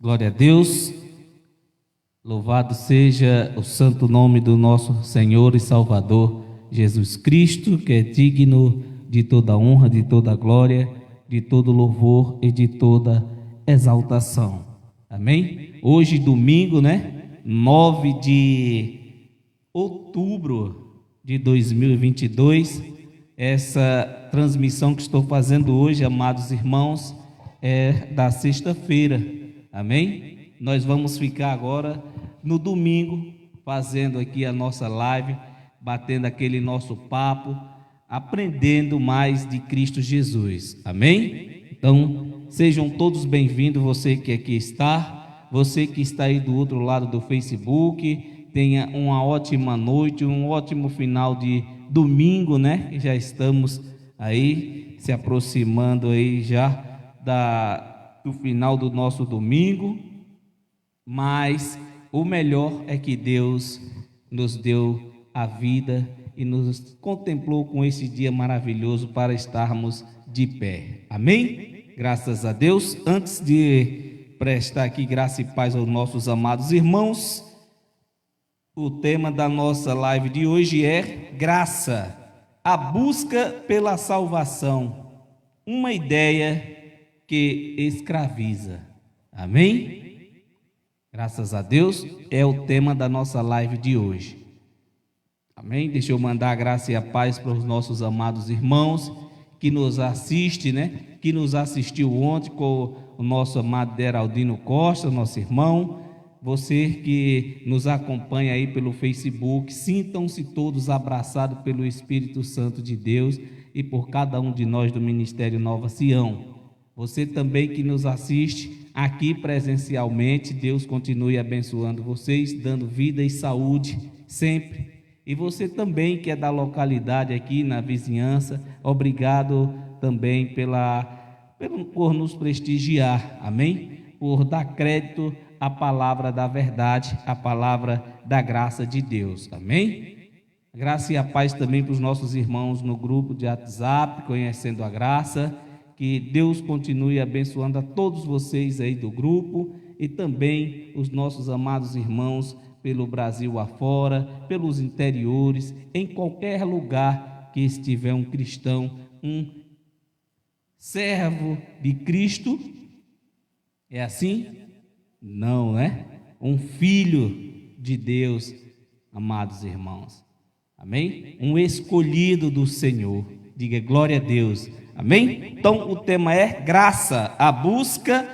Glória a Deus, louvado seja o santo nome do nosso Senhor e Salvador Jesus Cristo, que é digno de toda honra, de toda glória, de todo louvor e de toda exaltação. Amém? Hoje, domingo, 9 de outubro de 2022, essa transmissão que estou fazendo hoje, amados irmãos, é da sexta-feira. Amém? Nós vamos ficar agora no domingo fazendo aqui a nossa live, batendo aquele nosso papo, aprendendo mais de Cristo Jesus. Amém? Então, sejam todos bem-vindos, você que aqui está, você que está aí do outro lado do Facebook, tenha uma ótima noite, um ótimo final de domingo, Já estamos aí se aproximando aí já do final do nosso domingo, mas o melhor é que Deus nos deu a vida e nos contemplou com esse dia maravilhoso para estarmos de pé. Amém? Graças a Deus. Antes de prestar aqui graça e paz aos nossos amados irmãos, o tema da nossa live de hoje é graça, a busca pela salvação, uma ideia que escraviza. Amém? Graças a Deus, é o tema da nossa live de hoje. Amém? Deixa eu mandar a graça e a paz para os nossos amados irmãos que nos assistem, Que nos assistiu ontem com o nosso amado Deraldino Costa, nosso irmão. Você que nos acompanha aí pelo Facebook, sintam-se todos abraçados pelo Espírito Santo de Deus e por cada um de nós do Ministério Nova Sião. Você também que nos assiste aqui presencialmente, Deus continue abençoando vocês, dando vida e saúde sempre. E você também que é da localidade aqui na vizinhança, obrigado também por nos prestigiar, amém? Por dar crédito à palavra da verdade, à palavra da graça de Deus, amém? Graça e a paz também para os nossos irmãos no grupo de WhatsApp, Conhecendo a Graça. Que Deus continue abençoando a todos vocês aí do grupo e também os nossos amados irmãos pelo Brasil afora, pelos interiores, em qualquer lugar que estiver um cristão, um servo de Cristo. É assim? Não, Um filho de Deus, amados irmãos. Amém? Um escolhido do Senhor. Diga glória a Deus. Amém? Então o tema é graça, a busca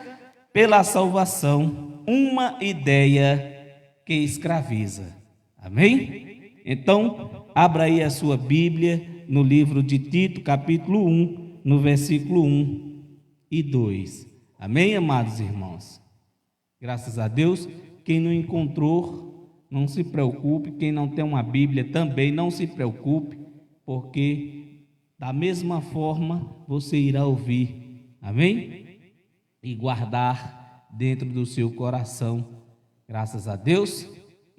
pela salvação, uma ideia que escraviza. Amém? Então, abra aí a sua Bíblia no livro de Tito, capítulo 1, no versículo 1 e 2. Amém, amados irmãos? Graças a Deus. Quem não encontrou, não se preocupe. Quem não tem uma Bíblia também, não se preocupe, porque da mesma forma você irá ouvir, amém? E guardar dentro do seu coração, graças a Deus.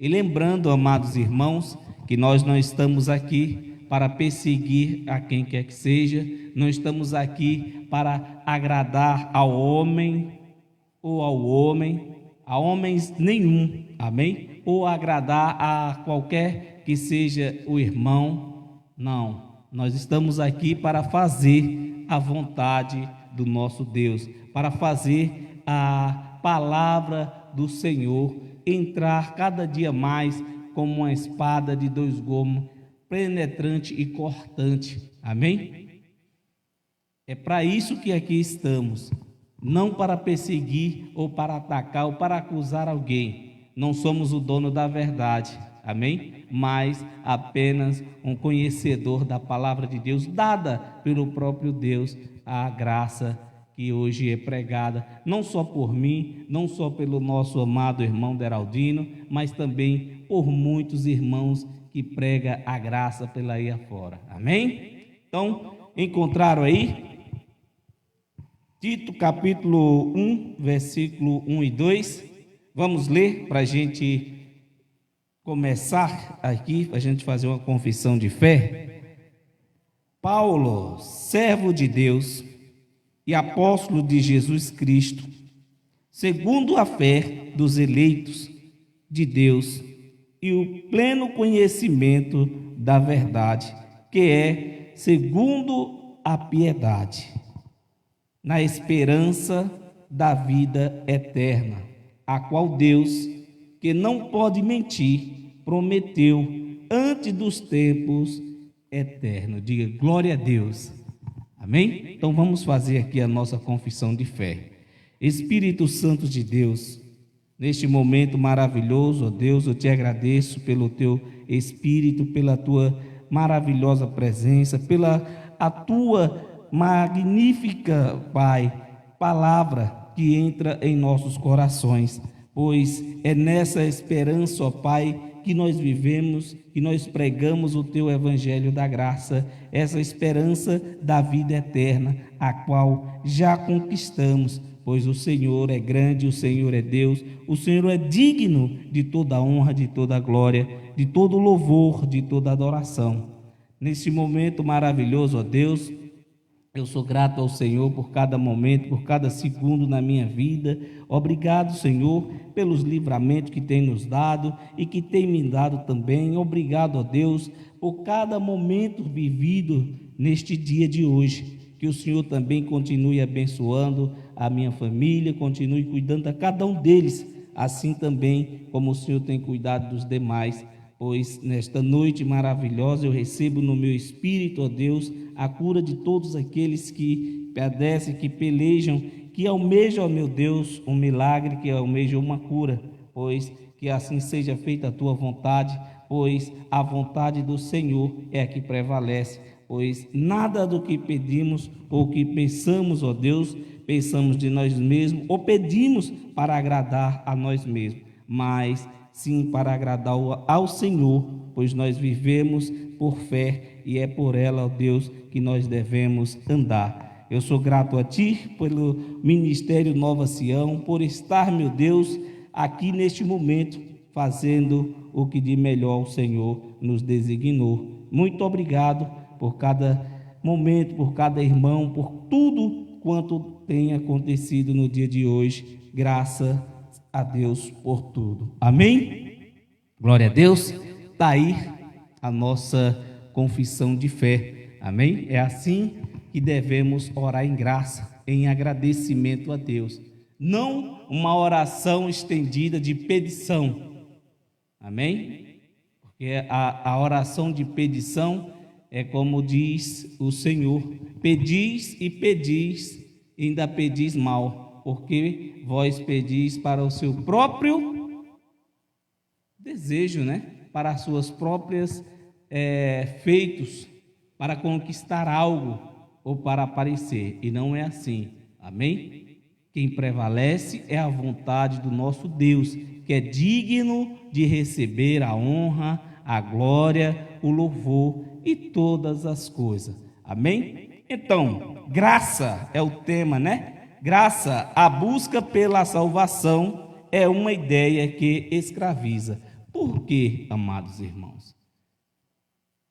E lembrando, amados irmãos, que nós não estamos aqui para perseguir a quem quer que seja, não estamos aqui para agradar ao homem ou ao homem, a homens nenhum, amém? Ou agradar a qualquer que seja o irmão, não. Nós estamos aqui para fazer a vontade do nosso Deus, para fazer a palavra do Senhor entrar cada dia mais como uma espada de dois gumes, penetrante e cortante. Amém? É para isso que aqui estamos, não para perseguir ou para atacar ou para acusar alguém. Não somos o dono da verdade. Amém? Mas apenas um conhecedor da palavra de Deus, dada pelo próprio Deus, a graça que hoje é pregada, não só por mim, não só pelo nosso amado irmão Deraldino, mas também por muitos irmãos que pregam a graça pela aí afora. Amém? Então, encontraram aí? Tito capítulo 1, versículo 1 e 2. Vamos ler para a gente começar aqui, para a gente fazer uma confissão de fé. Paulo, servo de Deus e apóstolo de Jesus Cristo, segundo a fé dos eleitos de Deus e o pleno conhecimento da verdade, que é segundo a piedade, na esperança da vida eterna, a qual Deus, que não pode mentir, prometeu antes dos tempos eternos. Diga glória a Deus. Amém? Então vamos fazer aqui a nossa confissão de fé. Espírito Santo de Deus, neste momento maravilhoso, ó Deus, eu te agradeço pelo teu Espírito, pela tua maravilhosa presença, pela a tua magnífica, Pai, palavra que entra em nossos corações, pois é nessa esperança, ó Pai, que nós vivemos, que nós pregamos o teu evangelho da graça, essa esperança da vida eterna, a qual já conquistamos, pois o Senhor é grande, o Senhor é Deus, o Senhor é digno de toda honra, de toda glória, de todo louvor, de toda adoração. Neste momento maravilhoso, ó Deus, eu sou grato ao Senhor por cada momento, por cada segundo na minha vida. Obrigado, Senhor, pelos livramentos que tem nos dado e que tem me dado também. Obrigado, ó Deus, por cada momento vivido neste dia de hoje. Que o Senhor também continue abençoando a minha família, continue cuidando a cada um deles, assim também como o Senhor tem cuidado dos demais. Pois nesta noite maravilhosa eu recebo no meu espírito, ó Deus, a cura de todos aqueles que padecem, que pelejam, que almejam, ó meu Deus, um milagre, que almejam uma cura, pois que assim seja feita a tua vontade, pois a vontade do Senhor é a que prevalece, pois nada do que pedimos ou que pensamos, ó Deus, pensamos de nós mesmos ou pedimos para agradar a nós mesmos, mas sim para agradar ao Senhor, pois nós vivemos por fé e é por ela, ó Deus, que nós devemos andar. Eu sou grato a Ti pelo Ministério Nova Sião, por estar, meu Deus, aqui neste momento, fazendo o que de melhor o Senhor nos designou. Muito obrigado por cada momento, por cada irmão, por tudo quanto tem acontecido no dia de hoje. Graças a Deus por tudo. Amém? Glória a Deus. Está aí a nossa confissão de fé. Amém? É assim que devemos orar em graça, em agradecimento a Deus. Não uma oração estendida de petição. Amém? Porque a oração de petição é como diz o Senhor: pedis e pedis, e ainda pedis mal, porque vós pedis para o seu próprio desejo, né? Para as suas próprias feitos, para conquistar algo ou para aparecer, e não é assim. Amém? Quem prevalece é a vontade do nosso Deus, que é digno de receber a honra, a glória, o louvor e todas as coisas. Amém? Então, graça é o tema, né? Graça, a busca pela salvação é uma ideia que escraviza. Por quê, amados irmãos?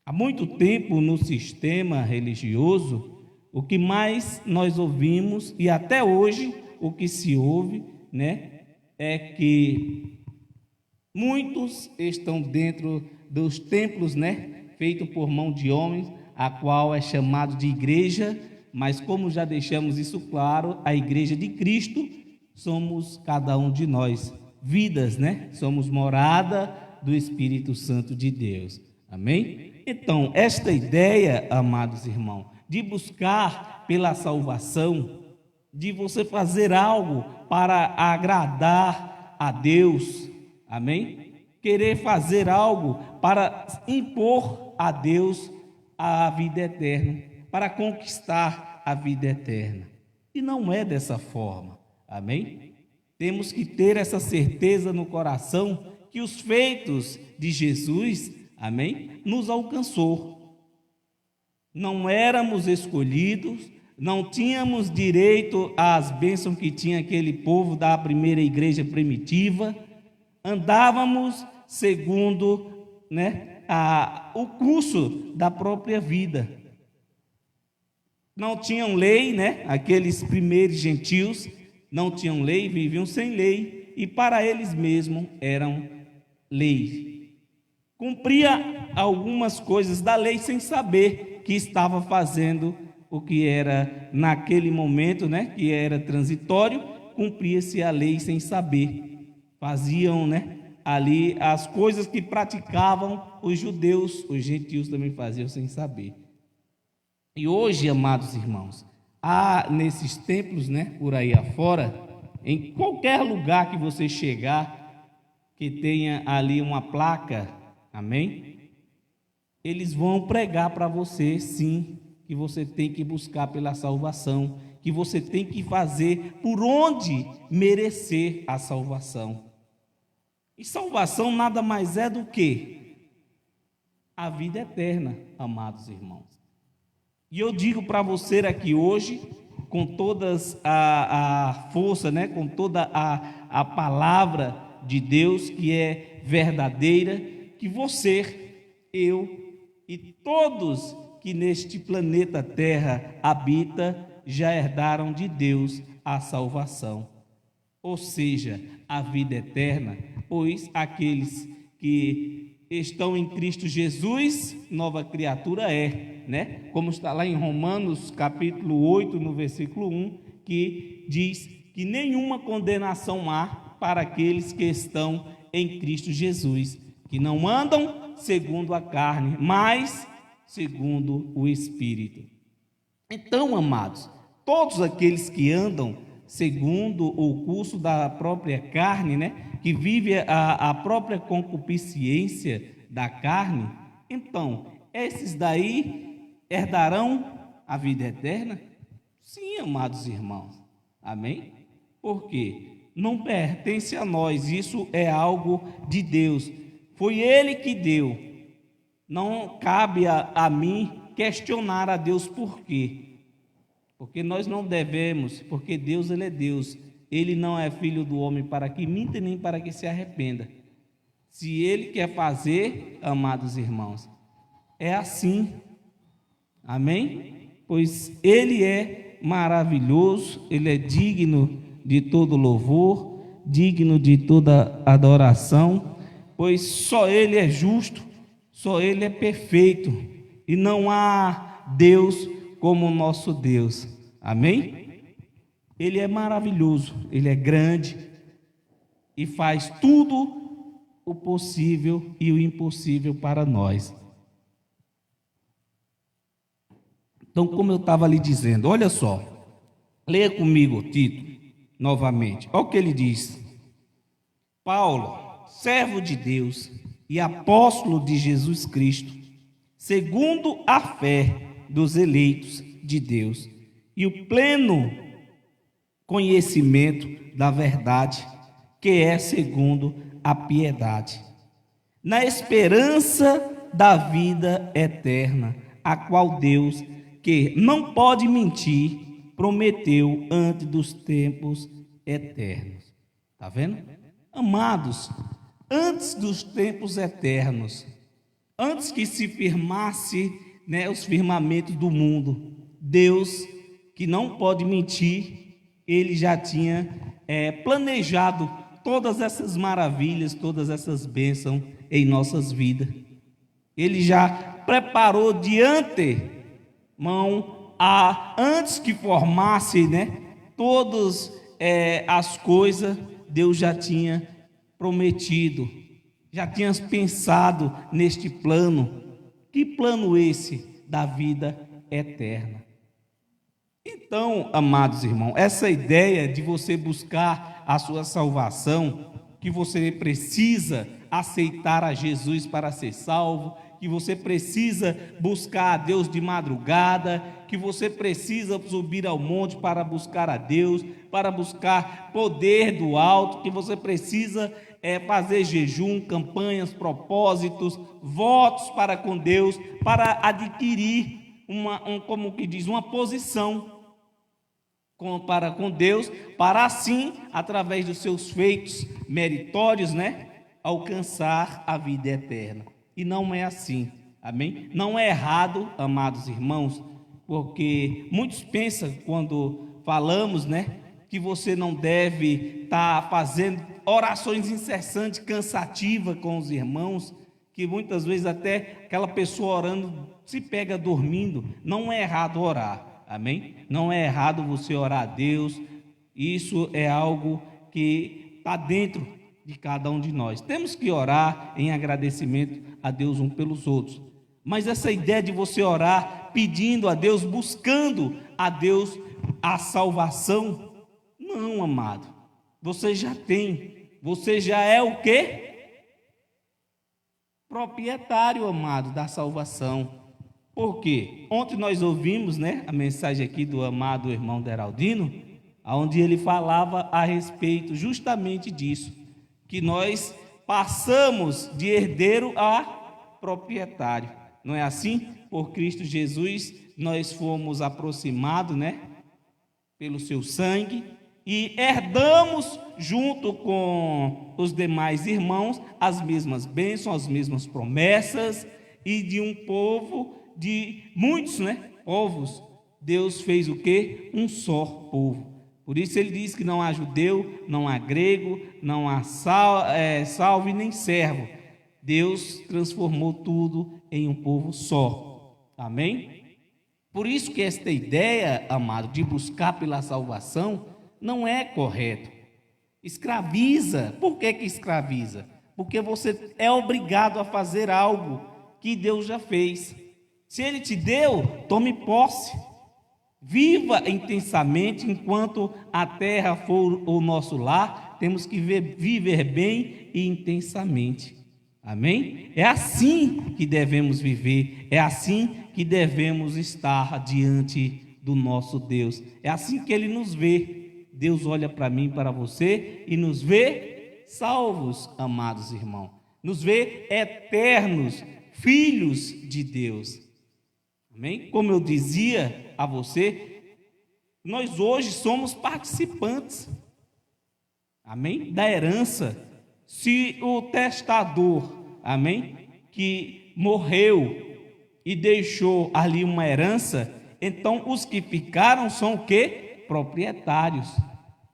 Há muito tempo no sistema religioso, o que mais nós ouvimos, e até hoje o que se ouve, né, é que muitos estão dentro dos templos, né, feito por mão de homens, a qual é chamado de igreja, mas como já deixamos isso claro, a igreja de Cristo somos cada um de nós, vidas, né? Somos morada do Espírito Santo de Deus. Amém? Então, esta ideia, amados irmãos, de buscar pela salvação, de você fazer algo para agradar a Deus, amém? Querer fazer algo para impor a Deus a vida eterna, para conquistar a vida eterna. E não é dessa forma, amém? Temos que ter essa certeza no coração que os feitos de Jesus, amém, nos alcançou. Não éramos escolhidos, não tínhamos direito às bênçãos que tinha aquele povo da primeira igreja primitiva, andávamos segundo, né, o curso da própria vida. Não tinham lei, né, aqueles primeiros gentios, não tinham lei, viviam sem lei, e para eles mesmos eram lei. Cumpria algumas coisas da lei sem saber que estava fazendo o que era naquele momento, né, que era transitório, cumpria-se a lei sem saber. Faziam, né, ali as coisas que praticavam os judeus, os gentios também faziam sem saber. E hoje, amados irmãos, há nesses templos, né, por aí afora, em qualquer lugar que você chegar, que tenha ali uma placa, amém? Eles vão pregar para você, sim, que você tem que buscar pela salvação, que você tem que fazer por onde merecer a salvação. E salvação nada mais é do que a vida eterna, amados irmãos. E eu digo para você aqui hoje, com toda a força, né, com toda a palavra de Deus que é verdadeira, que você, eu e todos que neste planeta Terra habita já herdaram de Deus a salvação, ou seja, a vida eterna, pois aqueles que estão em Cristo Jesus, nova criatura é, né? Como está lá em Romanos capítulo 8, no versículo 1, que diz que nenhuma condenação há para aqueles que estão em Cristo Jesus, que não andam segundo a carne, mas segundo o Espírito. Então, amados, todos aqueles que andam segundo o curso da própria carne, né, que vive a própria concupiscência da carne, então, esses daí herdarão a vida eterna? Sim, amados irmãos, amém? Porque não pertence a nós, isso é algo de Deus, foi Ele que deu, não cabe a mim questionar a Deus por quê. Porque nós não devemos, porque Deus, Ele é Deus. Ele não é filho do homem para que minta, nem para que se arrependa. Se Ele quer fazer, amados irmãos, é assim. Amém? Pois Ele é maravilhoso, Ele é digno de todo louvor, digno de toda adoração, pois só Ele é justo, só Ele é perfeito, e não há Deus como o nosso Deus, amém? Ele é maravilhoso, Ele é grande e faz tudo o possível e o impossível para nós. Então, como eu estava lhe dizendo, olha só, leia comigo Tito, novamente, olha o que ele diz. Paulo, servo de Deus e apóstolo de Jesus Cristo, segundo a fé dos eleitos de Deus e o pleno conhecimento da verdade, que é segundo a piedade, na esperança da vida eterna, a qual Deus, que não pode mentir, prometeu antes dos tempos eternos. Está vendo? Amados, antes dos tempos eternos, antes que se firmasse, né, os firmamentos do mundo, Deus, que não pode mentir, Ele já tinha planejado todas essas maravilhas, todas essas bênçãos em nossas vidas. Ele já preparou de antemão, antes que formasse, né, todas as coisas, Deus já tinha prometido, já tinha pensado neste plano. Que plano esse da vida eterna? Então, amados irmãos, essa ideia de você buscar a sua salvação, que você precisa aceitar a Jesus para ser salvo, que você precisa buscar a Deus de madrugada, que você precisa subir ao monte para buscar a Deus, para buscar poder do alto, que você precisa fazer jejum, campanhas, propósitos, votos para com Deus, para adquirir uma posição para com Deus, para assim, através dos seus feitos meritórios, né, alcançar a vida eterna. E não é assim, amém? Não é errado, amados irmãos, porque muitos pensam quando falamos, né, que você não deve estar fazendo orações incessantes, cansativas com os irmãos, que muitas vezes até aquela pessoa orando se pega dormindo. Não é errado orar, amém? Não é errado você orar a Deus, isso é algo que está dentro de cada um de nós. Temos que orar em agradecimento a Deus um pelos outros. Mas essa ideia de você orar pedindo a Deus, buscando a Deus a salvação, não, amado. Você já tem. Você já é o quê? Proprietário, amado, da salvação. Por quê? Ontem nós ouvimos, a mensagem aqui do amado irmão Deraldino, onde ele falava a respeito justamente disso, que nós passamos de herdeiro a proprietário. Não é assim? Por Cristo Jesus, nós fomos aproximados, pelo seu sangue, e herdamos junto com os demais irmãos as mesmas bênçãos, as mesmas promessas, e de um povo, de muitos, povos, Deus fez o quê? Um só povo. Por isso ele diz que não há judeu, não há grego, não há salvo e nem servo. Deus transformou tudo em um povo só. Amém? Por isso que esta ideia, amado, de buscar pela salvação, não é correto. Escraviza. Por que escraviza? Porque você é obrigado a fazer algo que Deus já fez. Se Ele te deu, tome posse. Viva intensamente enquanto a terra for o nosso lar. Temos que viver bem e intensamente. Amém? É assim que devemos viver. É assim que devemos estar diante do nosso Deus. É assim que Ele nos vê. Deus olha para mim, para você e nos vê salvos, amados irmãos. Nos vê eternos, filhos de Deus. Amém? Como eu dizia a você, nós hoje somos participantes, amém? Da herança. Se o testador, amém? Que morreu e deixou ali uma herança, então os que ficaram são o quê? Proprietários.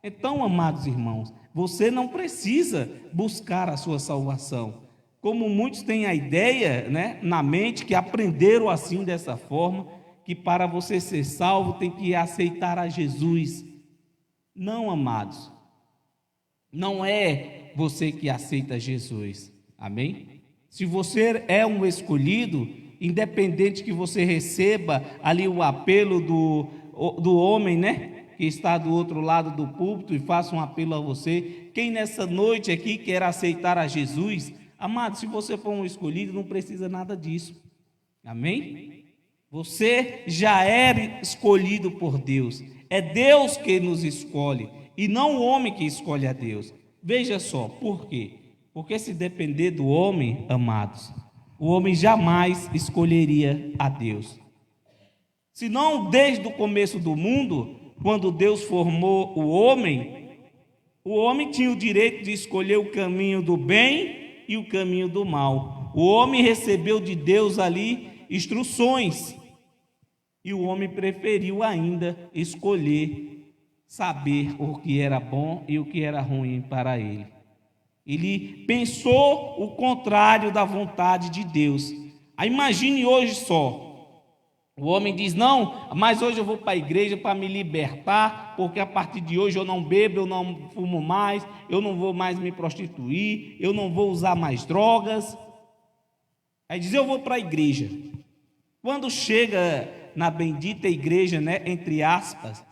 Então, amados irmãos, você não precisa buscar a sua salvação. Como muitos têm a ideia, na mente, que aprenderam assim dessa forma, que para você ser salvo tem que aceitar a Jesus. Não, amados. Não é você que aceita Jesus. Amém? Se você é um escolhido, independente que você receba ali o apelo do homem, que está do outro lado do púlpito e faça um apelo a você. Quem nessa noite aqui quer aceitar a Jesus, amado, se você for um escolhido, não precisa nada disso. Amém? Você já era escolhido por Deus. É Deus que nos escolhe e não o homem que escolhe a Deus. Veja só, por quê? Porque se depender do homem, amados, o homem jamais escolheria a Deus. Senão, desde o começo do mundo, quando Deus formou o homem tinha o direito de escolher o caminho do bem e o caminho do mal. O homem recebeu de Deus ali instruções, e o homem preferiu ainda escolher saber o que era bom e o que era ruim para ele. Ele pensou o contrário da vontade de Deus. Aí imagine hoje só. O homem diz, não, mas hoje eu vou para a igreja para me libertar, porque a partir de hoje eu não bebo, eu não fumo mais, eu não vou mais me prostituir, eu não vou usar mais drogas. Aí diz, eu vou para a igreja. Quando chega na bendita igreja, entre aspas,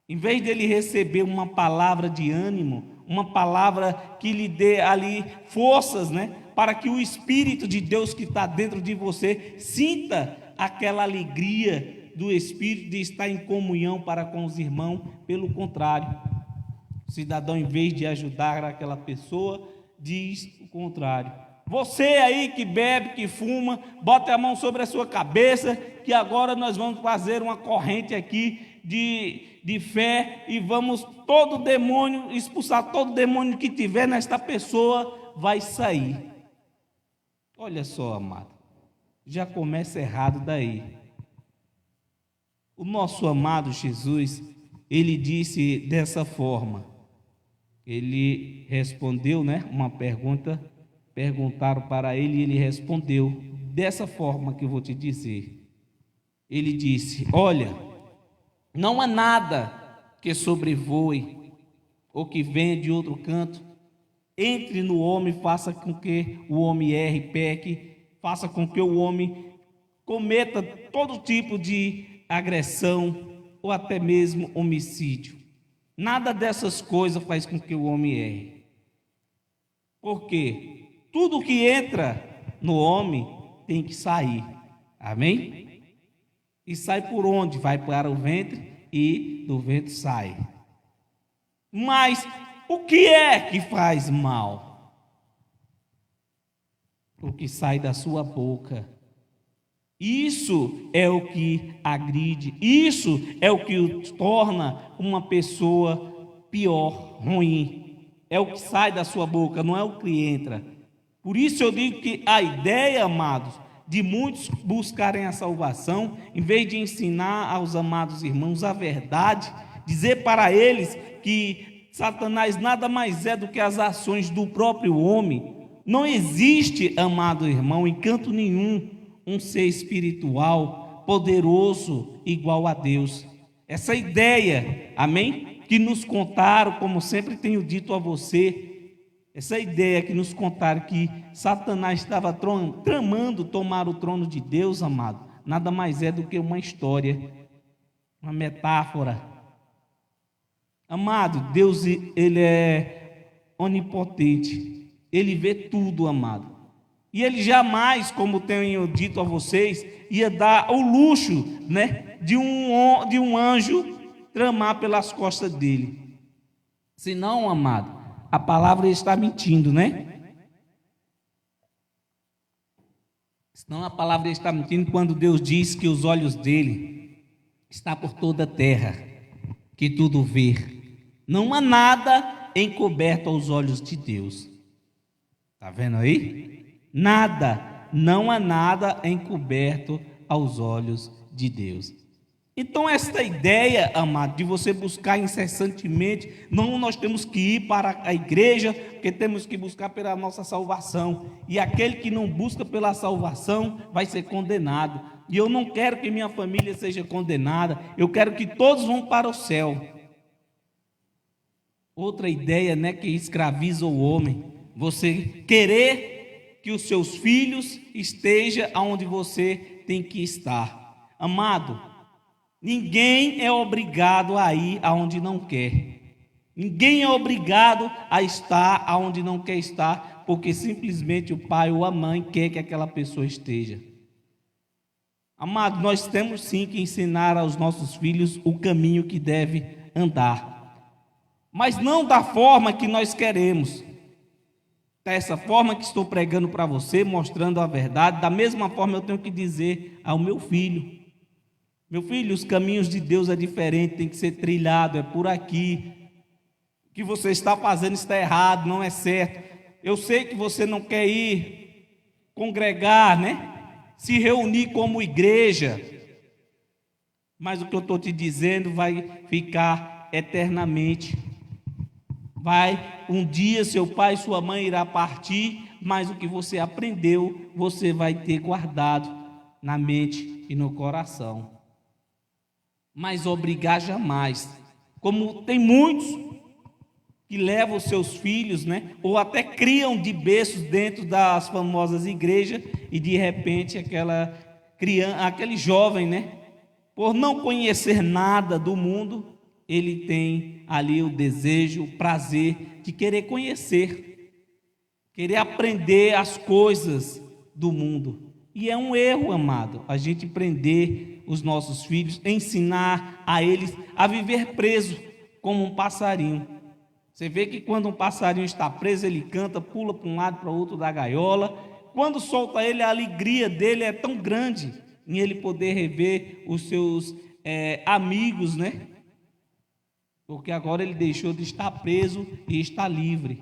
em vez dele receber uma palavra de ânimo, uma palavra que lhe dê ali forças, para que o Espírito de Deus que está dentro de você sinta aquela alegria do Espírito de estar em comunhão para com os irmãos. Pelo contrário, o cidadão, em vez de ajudar aquela pessoa, diz o contrário. Você aí que bebe, que fuma, bota a mão sobre a sua cabeça, que agora nós vamos fazer uma corrente aqui de fé e vamos expulsar todo demônio que tiver nesta pessoa, vai sair. Olha só, amado. Já começa errado daí. O nosso amado Jesus, ele disse dessa forma. Ele respondeu, uma pergunta, perguntaram para ele e ele respondeu dessa forma que eu vou te dizer. Ele disse: olha, não há nada que sobrevoe ou que venha de outro canto, entre no homem, faça com que o homem erre, peque, faça com que o homem cometa todo tipo de agressão ou até mesmo homicídio. Nada dessas coisas faz com que o homem erre. Porque tudo que entra no homem tem que sair. Amém? E sai por onde? Vai para o ventre e do ventre sai. Mas o que é que faz mal? O que sai da sua boca. Isso é o que agride, isso é o que o torna uma pessoa pior, ruim. É o que sai da sua boca, não é o que entra. Por isso eu digo que a ideia, amados, de muitos buscarem a salvação, em vez de ensinar aos amados irmãos a verdade, dizer para eles que Satanás nada mais é do que as ações do próprio homem. Não existe, amado irmão, em canto nenhum, um ser espiritual, poderoso, igual a Deus. Essa ideia, amém? Que nos contaram, como sempre tenho dito a você, essa ideia que nos contaram que Satanás estava tramando tomar o trono de Deus, amado, nada mais é do que uma história, uma metáfora. Amado, Deus, Ele é onipotente, Ele vê tudo, amado. E Ele jamais, como tenho dito a vocês, ia dar o luxo, de um anjo tramar pelas costas dele. Senão, amado, a palavra está mentindo, Senão a palavra está mentindo quando Deus diz que os olhos dele estão por toda a terra, que tudo vê. Não há nada encoberto aos olhos de Deus. Está vendo aí? Nada, não há nada encoberto aos olhos de Deus. Então esta ideia, amado, de você buscar incessantemente, não, nós temos que ir para a igreja, porque temos que buscar pela nossa salvação, e aquele que não busca pela salvação vai ser condenado, e eu não quero que minha família seja condenada, eu quero que todos vão para o céu. Outra ideia, que escraviza o homem, você querer que os seus filhos estejam onde você tem que estar. Amado, ninguém é obrigado a ir aonde não quer. Ninguém é obrigado a estar aonde não quer estar, porque simplesmente o pai ou a mãe quer que aquela pessoa esteja. Amado, nós temos sim que ensinar aos nossos filhos o caminho que deve andar, mas não da forma que nós queremos. Dessa forma que estou pregando para você, mostrando a verdade, da mesma forma eu tenho que dizer ao meu filho: meu filho, os caminhos de Deus é diferente, tem que ser trilhado, é por aqui. O que você está fazendo está errado, não é certo. Eu sei que você não quer ir congregar, se reunir como igreja, mas o que eu estou te dizendo vai ficar eternamente. Um dia seu pai e sua mãe irá partir, mas o que você aprendeu, você vai ter guardado na mente e no coração. Mas obrigar jamais. Como tem muitos que levam os seus filhos, ou até criam de berços dentro das famosas igrejas, e de repente aquele jovem, por não conhecer nada do mundo, ele tem ali o desejo, o prazer de querer conhecer, querer aprender as coisas do mundo. E é um erro, amado, a gente prender os nossos filhos, ensinar a eles a viver preso como um passarinho. Você vê que quando um passarinho está preso, ele canta, pula para um lado para o outro da gaiola. Quando solta ele, a alegria dele é tão grande em ele poder rever os seus amigos, porque agora ele deixou de estar preso e está livre.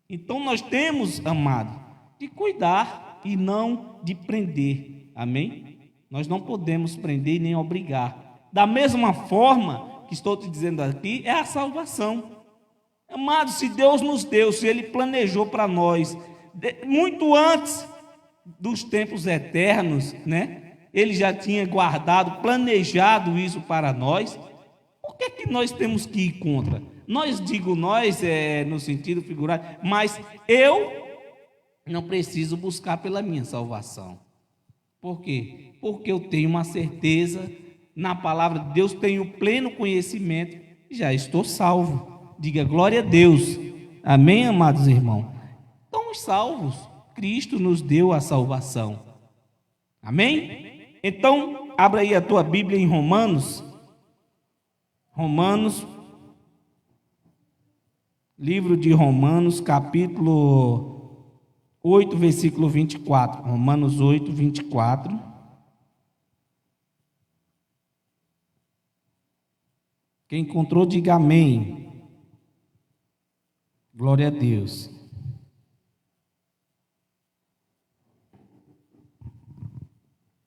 Então nós temos, amado, de cuidar e não de prender. Amém? Nós não podemos prender nem obrigar. Da mesma forma que estou te dizendo aqui é a salvação. Amados, se Deus nos deu, se Ele planejou para nós, muito antes dos tempos eternos, né? Ele já tinha guardado, planejado isso para nós. Por que nós temos que ir contra? Digo nós, no sentido figurado, mas eu não preciso buscar pela minha salvação. Por quê? Porque eu tenho uma certeza na palavra de Deus, tenho pleno conhecimento e já estou salvo. Diga glória a Deus. Amém, amados irmãos? Estamos salvos. Cristo nos deu a salvação. Amém? Então, abra aí a tua Bíblia em Romanos. Livro de Romanos, capítulo 8, versículo 24. Romanos 8, 24. Quem encontrou, diga amém. Glória a Deus.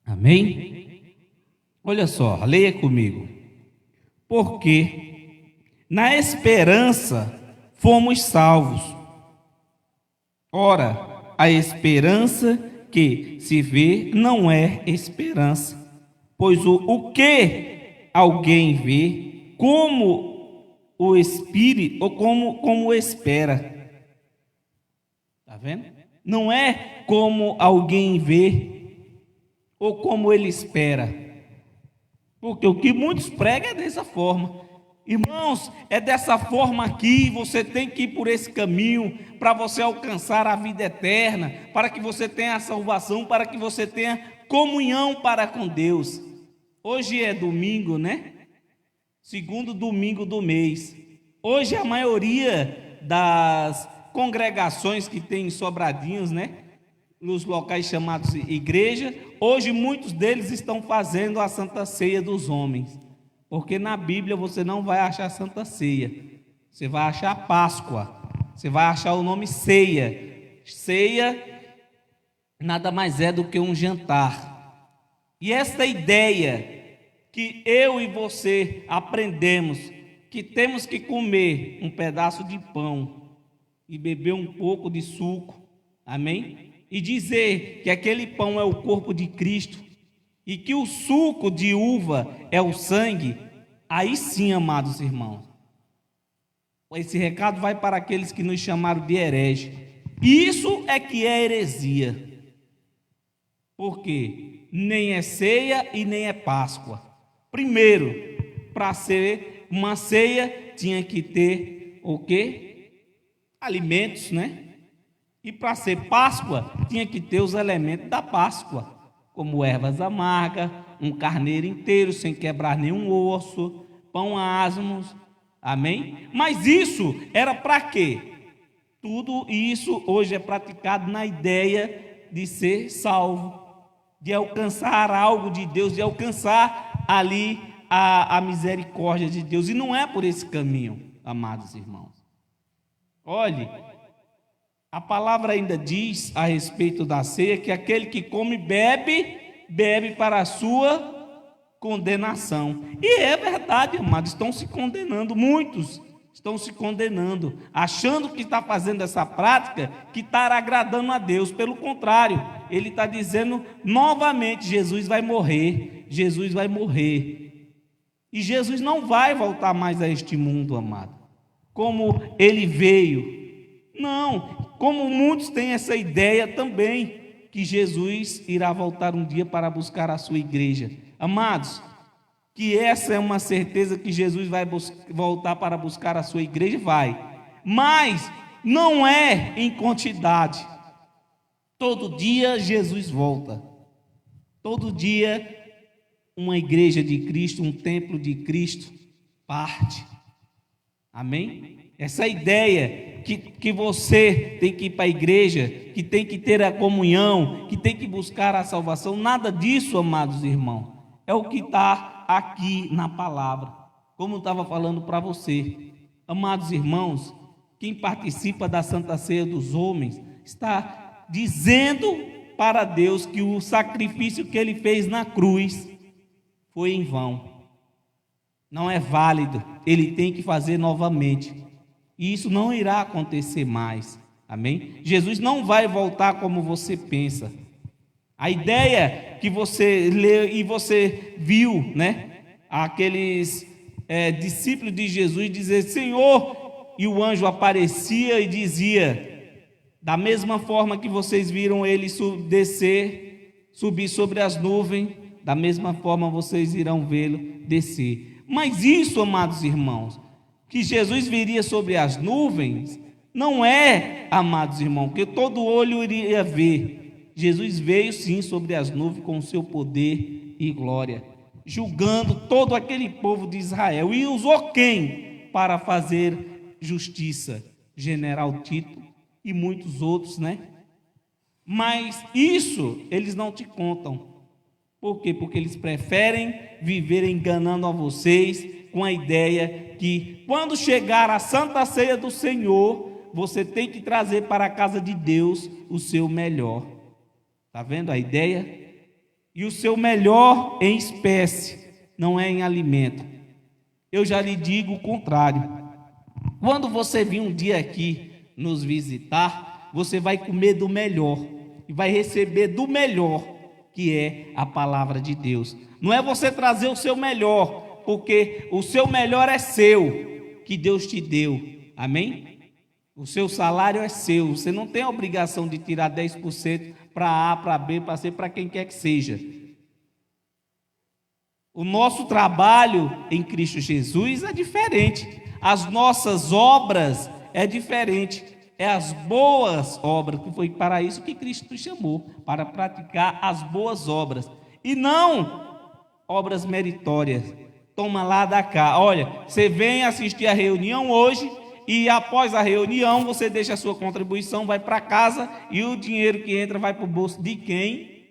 Amém? Olha só, leia comigo. Porque na esperança fomos salvos. Ora, a esperança que se vê não é esperança, pois o que alguém vê, como o espírito, ou como espera. Está vendo? Não é como alguém vê, ou como ele espera. Porque o que muitos pregam é dessa forma. Irmãos, é dessa forma aqui, você tem que ir por esse caminho, para você alcançar a vida eterna, para que você tenha a salvação, para que você tenha comunhão para com Deus. Hoje é domingo, né? Segundo domingo do mês. Hoje a maioria das congregações que tem em Sobradinhos, né? Nos locais chamados igreja, hoje muitos deles estão fazendo a Santa Ceia dos homens. Porque na Bíblia você não vai achar Santa Ceia. Você vai achar Páscoa. Você vai achar o nome ceia. Ceia nada mais é do que um jantar. E esta ideia que eu e você aprendemos que temos que comer um pedaço de pão e beber um pouco de suco, amém? E dizer que aquele pão é o corpo de Cristo e que o suco de uva é o sangue, aí sim, amados irmãos, esse recado vai para aqueles que nos chamaram de herege. Isso é que é heresia. Porque nem é ceia e nem é Páscoa. Primeiro, para ser uma ceia, tinha que ter o quê? Alimentos, né? E para ser Páscoa, tinha que ter os elementos da Páscoa, como ervas amargas, um carneiro inteiro, sem quebrar nenhum osso, pão asmos, amém? Mas isso era para quê? Tudo isso hoje é praticado na ideia de ser salvo, de alcançar algo de Deus, de alcançar ali a misericórdia de Deus. E não é por esse caminho, amados irmãos. Olhe, a palavra ainda diz a respeito da ceia que aquele que come bebe para a sua condenação. E é verdade, amados, estão se condenando, muitos estão se condenando, achando que está fazendo essa prática, que está agradando a Deus. Pelo contrário, ele está dizendo novamente, Jesus vai morrer, Jesus vai morrer. E Jesus não vai voltar mais a este mundo, amado, como ele veio. Não, como muitos têm essa ideia também, que Jesus irá voltar um dia para buscar a sua igreja. Amados, que essa é uma certeza que Jesus vai voltar para buscar a sua igreja, vai. Mas não é em quantidade. Todo dia Jesus volta. Todo dia uma igreja de Cristo, um templo de Cristo parte. Amém? Essa ideia que você tem que ir para a igreja, que tem que ter a comunhão, que tem que buscar a salvação, nada disso, amados irmãos, é o que está aqui na palavra, como eu estava falando para você. Amados irmãos, quem participa da Santa Ceia dos homens, está dizendo para Deus que o sacrifício que ele fez na cruz foi em vão. não é válido, ele tem que fazer novamente. E isso não irá acontecer mais. Amém? Jesus não vai voltar como você pensa. A ideia que você leu e você viu, né? Aqueles discípulos de Jesus dizer: Senhor, e o anjo aparecia e dizia: da mesma forma que vocês viram ele descer, subir sobre as nuvens, da mesma forma vocês irão vê-lo descer. Mas isso, amados irmãos, que Jesus viria sobre as nuvens, não é, amados irmãos, que todo olho iria ver. Jesus veio sim sobre as nuvens com o seu poder e glória, julgando todo aquele povo de Israel. E usou quem para fazer justiça? General Tito e muitos outros, né? Mas isso eles não te contam. Por quê? Porque eles preferem viver enganando a vocês com a ideia que quando chegar a Santa Ceia do Senhor, você tem que trazer para a casa de Deus o seu melhor. Está vendo a ideia? E o seu melhor em espécie, não é em alimento. Eu já lhe digo o contrário. Quando você vir um dia aqui nos visitar, você vai comer do melhor e vai receber do melhor, que é a palavra de Deus. Não é você trazer o seu melhor, porque o seu melhor é seu, que Deus te deu. Amém? O seu salário é seu. Você não tem a obrigação de tirar 10% para A, para B, para C, para quem quer que seja. O nosso trabalho em Cristo Jesus é diferente. As nossas obras é diferente. É as boas obras, que foi para isso que Cristo nos chamou, para praticar as boas obras. E não obras meritórias. Toma lá, dá cá. Olha, você vem assistir a reunião hoje e após a reunião você deixa a sua contribuição, vai para casa e o dinheiro que entra vai para o bolso de quem?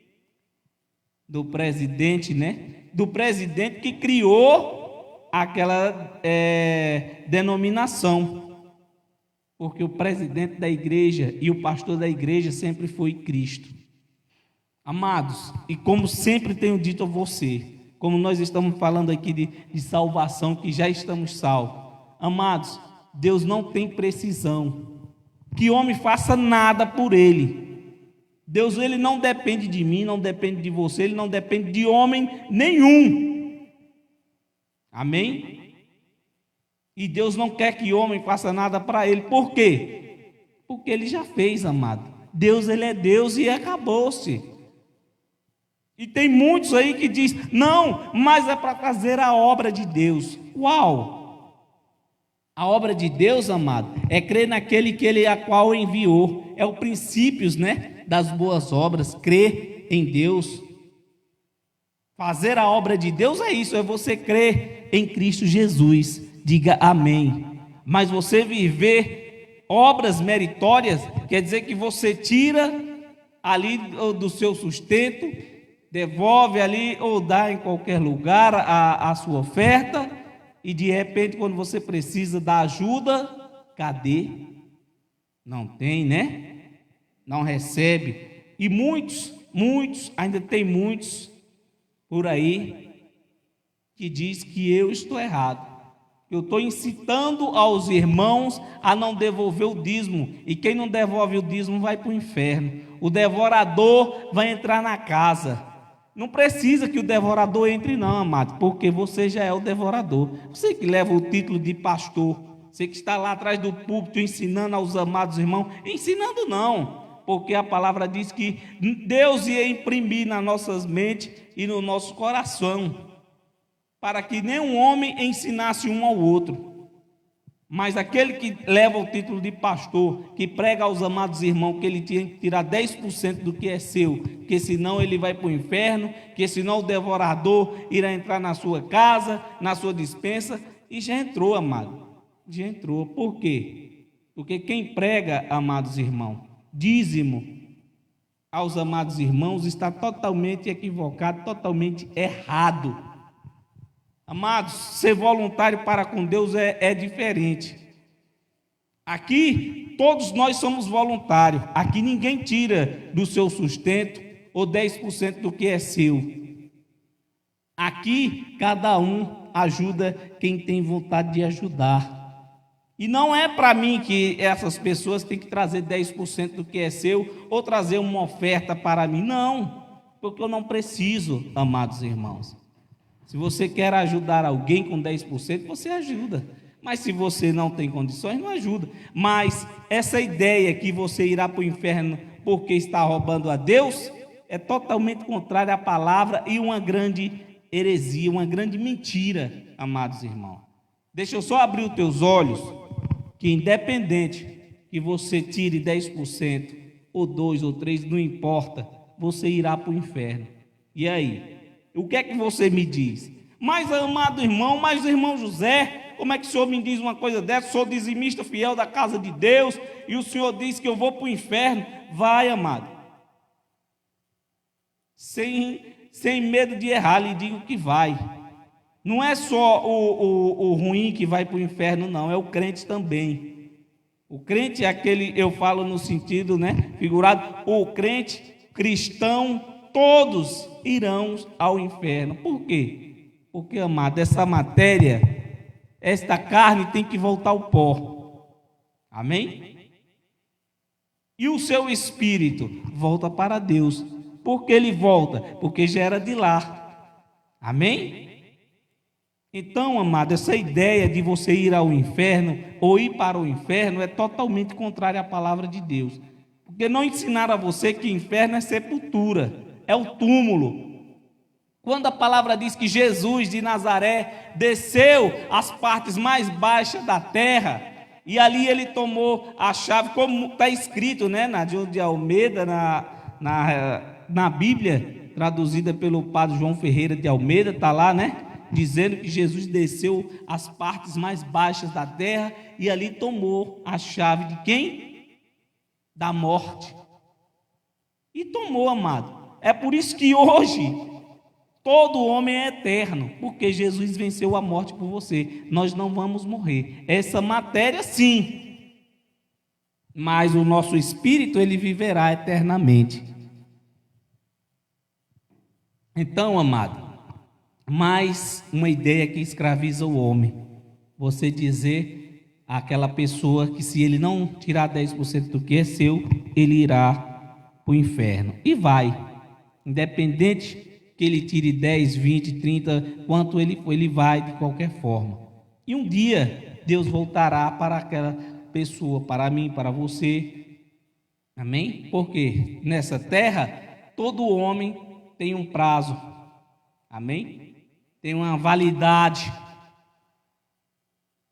Do presidente, né? Do presidente que criou aquela denominação. Porque o presidente da igreja e o pastor da igreja sempre foi Cristo. Amados, e como sempre tenho dito a você, como nós estamos falando aqui de salvação, que já estamos salvos. Amados, Deus não tem precisão que homem faça nada por ele. Deus, ele não depende de mim, não depende de você, ele não depende de homem nenhum. Amém? E Deus não quer que homem faça nada para ele. Por quê? Porque ele já fez, amado. Deus, ele é Deus e acabou-se. E tem muitos aí que diz: não, mas é para fazer a obra de Deus. Uau! A obra de Deus, amado, é crer naquele que ele a qual enviou. É o princípios, né, das boas obras, crer em Deus. Fazer a obra de Deus é isso, é você crer em Cristo Jesus. Diga amém. Mas você viver obras meritórias quer dizer que você tira ali do seu sustento, devolve ali ou dá em qualquer lugar a sua oferta, e de repente quando você precisa da ajuda, cadê? Não tem, né? Não recebe. E muitos, ainda tem muitos por aí que diz que eu estou errado. Eu estou incitando aos irmãos a não devolver o dízimo. E quem não devolve o dízimo vai para o inferno. O devorador vai entrar na casa. Não precisa que o devorador entre não, amado, porque você já é o devorador. Você que leva o título de pastor, você que está lá atrás do púlpito ensinando aos amados irmãos. Ensinando não, porque a palavra diz que Deus ia imprimir nas nossas mentes e no nosso coração, para que nenhum homem ensinasse um ao outro. Mas aquele que leva o título de pastor, que prega aos amados irmãos que ele tinha que tirar 10% do que é seu, que senão ele vai para o inferno, que senão o devorador irá entrar na sua casa, na sua despensa, e já entrou, amado. Já entrou. Por quê? Porque quem prega, amados irmãos, dízimo aos amados irmãos, está totalmente equivocado, totalmente errado. Amados, ser voluntário para com Deus é diferente. Aqui, todos nós somos voluntários. Aqui ninguém tira do seu sustento ou 10% do que é seu. Aqui, cada um ajuda quem tem vontade de ajudar. E não é para mim que essas pessoas têm que trazer 10% do que é seu ou trazer uma oferta para mim. Não, porque eu não preciso, amados irmãos. Se você quer ajudar alguém com 10%, você ajuda. Mas se você não tem condições, não ajuda. Mas essa ideia que você irá para o inferno porque está roubando a Deus é totalmente contrária à palavra e uma grande heresia, uma grande mentira, amados irmãos. Deixa eu só abrir os teus olhos, que independente que você tire 10%, ou 2 ou 3, não importa, você irá para o inferno. E aí? O que é que você me diz? Mas, amado irmão, mas irmão José, como é que o senhor me diz uma coisa dessa? Sou dizimista fiel da casa de Deus, e o senhor diz que eu vou para o inferno. Vai, amado. Sem medo de errar, lhe digo que vai. Não é só o ruim que vai para o inferno, não, é o crente também. O crente é aquele, eu falo no sentido, figurado, o crente cristão, todos irão ao inferno. Por quê? Porque, amado, essa matéria, esta carne tem que voltar ao pó. Amém? E o seu espírito volta para Deus. Por que ele volta? Porque já era de lá. Amém? Então, amado, essa ideia de você ir ao inferno ou ir para o inferno é totalmente contrária à palavra de Deus. Porque não ensinaram a você que inferno é sepultura, é o túmulo. Quando a palavra diz que Jesus de Nazaré desceu às partes mais baixas da terra, e ali ele tomou a chave, como está escrito, na de Almeida, na Bíblia, traduzida pelo padre João Ferreira de Almeida, está lá, dizendo que Jesus desceu às partes mais baixas da terra e ali tomou a chave de quem? Da morte. E tomou, amado. É por isso que hoje todo homem é eterno, porque Jesus venceu a morte por você. Nós não vamos morrer. Essa matéria, sim. Mas o nosso espírito, ele viverá eternamente. Então, amado, mais uma ideia que escraviza o homem. Você dizer àquela pessoa que se ele não tirar 10% do que é seu, ele irá para o inferno. E vai. Independente que ele tire 10, 20, 30, quanto ele for, ele vai de qualquer forma. E um dia, Deus voltará para aquela pessoa, para mim, para você. Amém? Porque nessa terra, todo homem tem um prazo. Amém? Tem uma validade.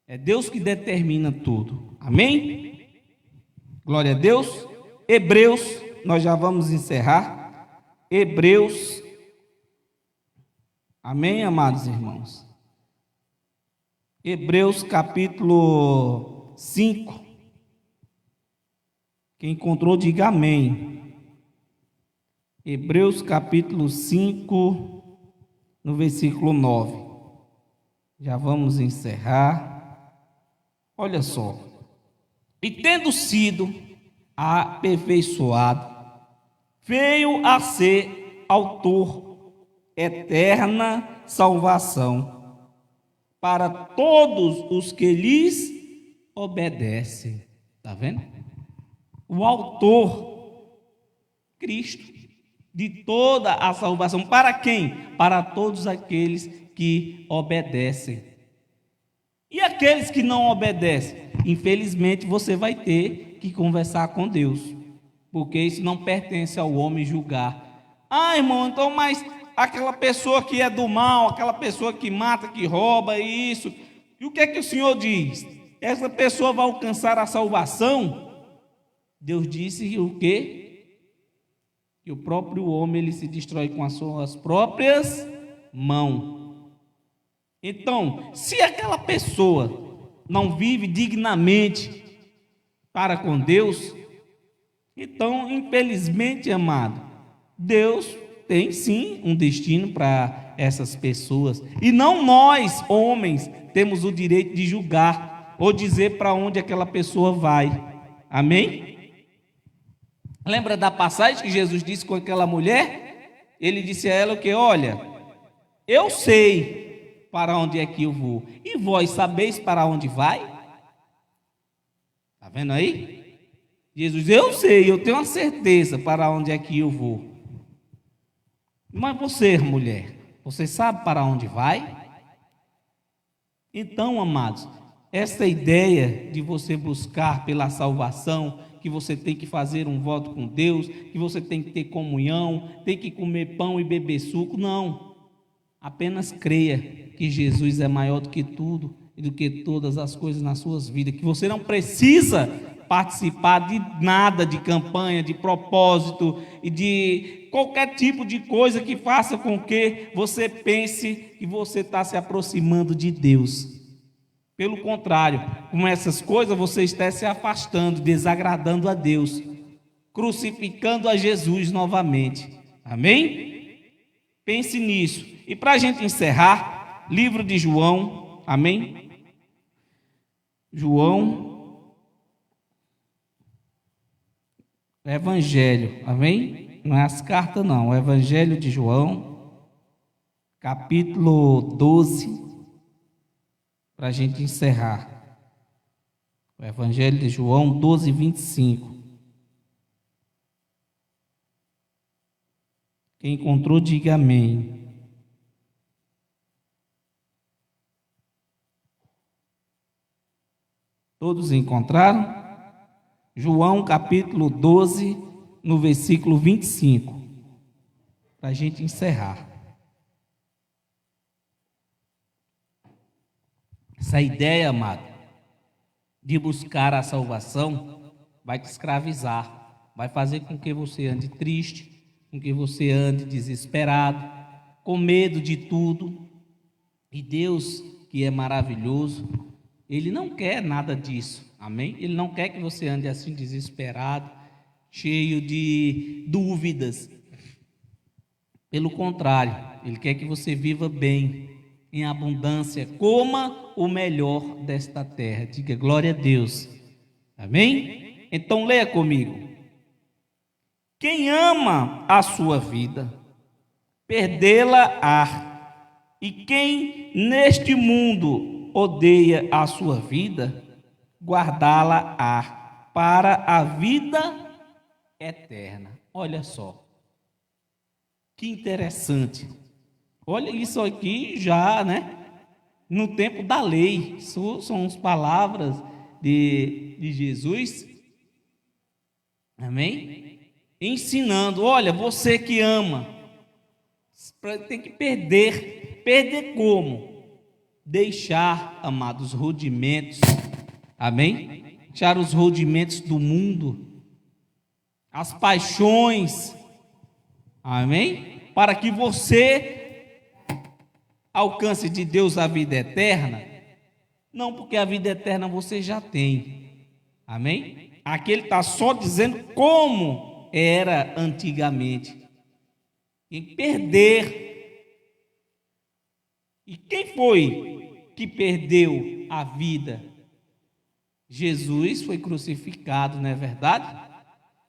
É Deus que determina tudo. Amém? Glória a Deus. Hebreus, nós já vamos encerrar. Hebreus. Amém, amados irmãos? Hebreus capítulo 5. Quem encontrou, diga amém. Hebreus capítulo 5. No versículo 9, já vamos encerrar. Olha só. E tendo sido aperfeiçoado, veio a ser autor eterna salvação para todos os que lhes obedecem. Está vendo? O autor, Cristo, de toda a salvação. Para quem? Para todos aqueles que obedecem. E aqueles que não obedecem? Infelizmente, você vai ter que conversar com Deus, porque isso não pertence ao homem julgar. Ah, irmão, então, mas aquela pessoa que é do mal, aquela pessoa que mata, que rouba, isso, e o que é que o Senhor diz? Essa pessoa vai alcançar a salvação? Deus disse o quê? Que o próprio homem ele se destrói com as suas próprias mãos. Então, se aquela pessoa não vive dignamente para com Deus, então, infelizmente, amado, Deus tem sim um destino para essas pessoas. E não nós, homens, temos o direito de julgar ou dizer para onde aquela pessoa vai. Amém? Lembra da passagem que Jesus disse com aquela mulher? Ele disse a ela o que? Olha, eu sei para onde é que eu vou. E vós sabeis para onde vai? Está vendo aí? Jesus, eu sei, eu tenho uma certeza para onde é que eu vou. Mas você, mulher, você sabe para onde vai? Então, amados, essa ideia de você buscar pela salvação, que você tem que fazer um voto com Deus, que você tem que ter comunhão, tem que comer pão e beber suco, não. Apenas creia que Jesus é maior do que tudo e do que todas as coisas nas suas vidas, que você não precisa participar de nada, de campanha, de propósito e de qualquer tipo de coisa que faça com que você pense que você está se aproximando de Deus. Pelo contrário, com essas coisas você está se afastando, desagradando a Deus, crucificando a Jesus novamente. Amém? Pense nisso. E para a gente encerrar, livro de João, amém? João, Evangelho, amém? Não é as cartas não, o Evangelho de João, capítulo 12, para a gente encerrar. O Evangelho de João 12, 25. Quem encontrou, diga amém. Todos encontraram? João capítulo 12, no versículo 25. Para a gente encerrar. Essa ideia, amado, de buscar a salvação, vai te escravizar, vai fazer com que você ande triste, com que você ande desesperado, com medo de tudo. E Deus, que é maravilhoso, Ele não quer nada disso, amém? Ele não quer que você ande assim desesperado, cheio de dúvidas. Pelo contrário, Ele quer que você viva bem, em abundância, coma o melhor desta terra. Diga glória a Deus, amém? Então leia comigo. Quem ama a sua vida, perdê-la-á, e quem neste mundo odeia a sua vida, guardá-la-á para a vida eterna. Olha só, que interessante. Olha isso aqui já, né? No tempo da lei. Isso são as palavras de Jesus. Amém? Ensinando, olha, você que ama, tem que perder. Perder como? Deixar, amados, os rudimentos. Amém? Deixar os rudimentos do mundo. As paixões. Amém? Para que você alcance de Deus a vida eterna, não, porque a vida eterna você já tem, amém? Aqui ele está só dizendo como era antigamente, em perder. E quem foi que perdeu a vida? Jesus foi crucificado, não é verdade?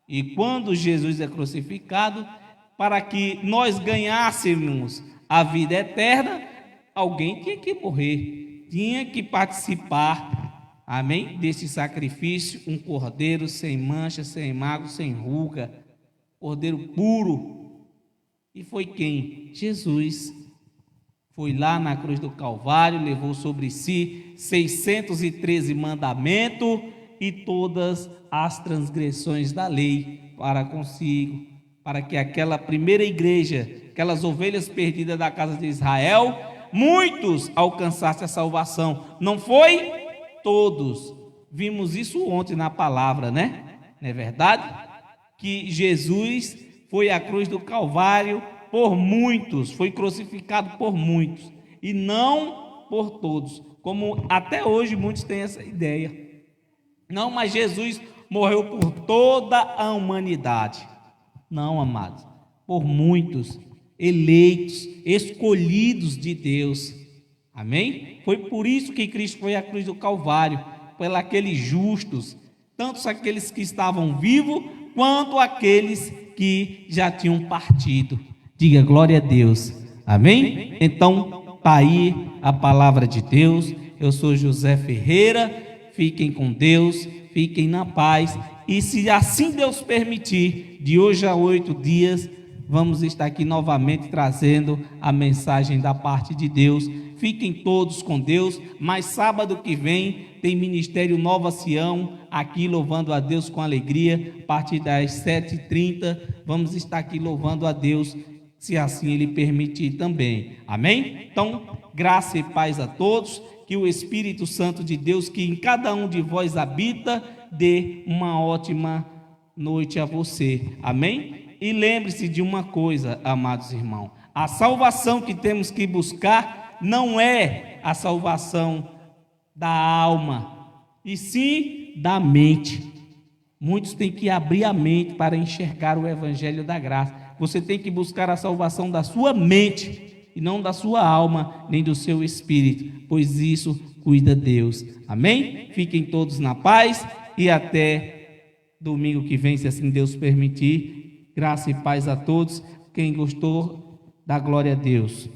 E quando Jesus é crucificado, para que nós ganhássemos a vida eterna, alguém tinha que morrer, tinha que participar, amém, desse sacrifício, um cordeiro sem mancha, sem mácula, sem ruga, cordeiro puro. E foi quem? Jesus. Foi lá na cruz do Calvário, levou sobre si 613 mandamentos e todas as transgressões da lei para consigo, para que aquela primeira igreja, aquelas ovelhas perdidas da casa de Israel, muitos alcançassem a salvação. Não foi todos. Vimos isso ontem na palavra, né? Não é verdade? Que Jesus foi à cruz do Calvário por muitos, foi crucificado por muitos, e não por todos, como até hoje muitos têm essa ideia. Não, mas Jesus morreu por toda a humanidade. Não, amados, por muitos eleitos, escolhidos de Deus. Amém? Foi por isso que Cristo foi à cruz do Calvário, por aqueles justos, tanto aqueles que estavam vivos, quanto aqueles que já tinham partido. Diga glória a Deus. Amém? Então, Está aí a palavra de Deus. Eu sou José Ferreira. Fiquem com Deus, fiquem na paz. E se assim Deus permitir, de hoje a 8 dias, vamos estar aqui novamente trazendo a mensagem da parte de Deus. Fiquem todos com Deus. Mas sábado que vem tem Ministério Nova Sião, aqui louvando a Deus com alegria, a partir das 7h30, vamos estar aqui louvando a Deus, se assim Ele permitir também, amém? Então, graça e paz a todos, que o Espírito Santo de Deus, que em cada um de vós habita, dê uma ótima noite a você, amém? E lembre-se de uma coisa, amados irmãos, a salvação que temos que buscar não é a salvação da alma, e sim da mente. Muitos têm que abrir a mente para enxergar o evangelho da graça. Você tem que buscar a salvação da sua mente e não da sua alma, nem do seu espírito, pois isso cuida Deus, amém? Fiquem todos na paz e até domingo que vem, se assim Deus permitir. Graça e paz a todos. Quem gostou, dá glória a Deus.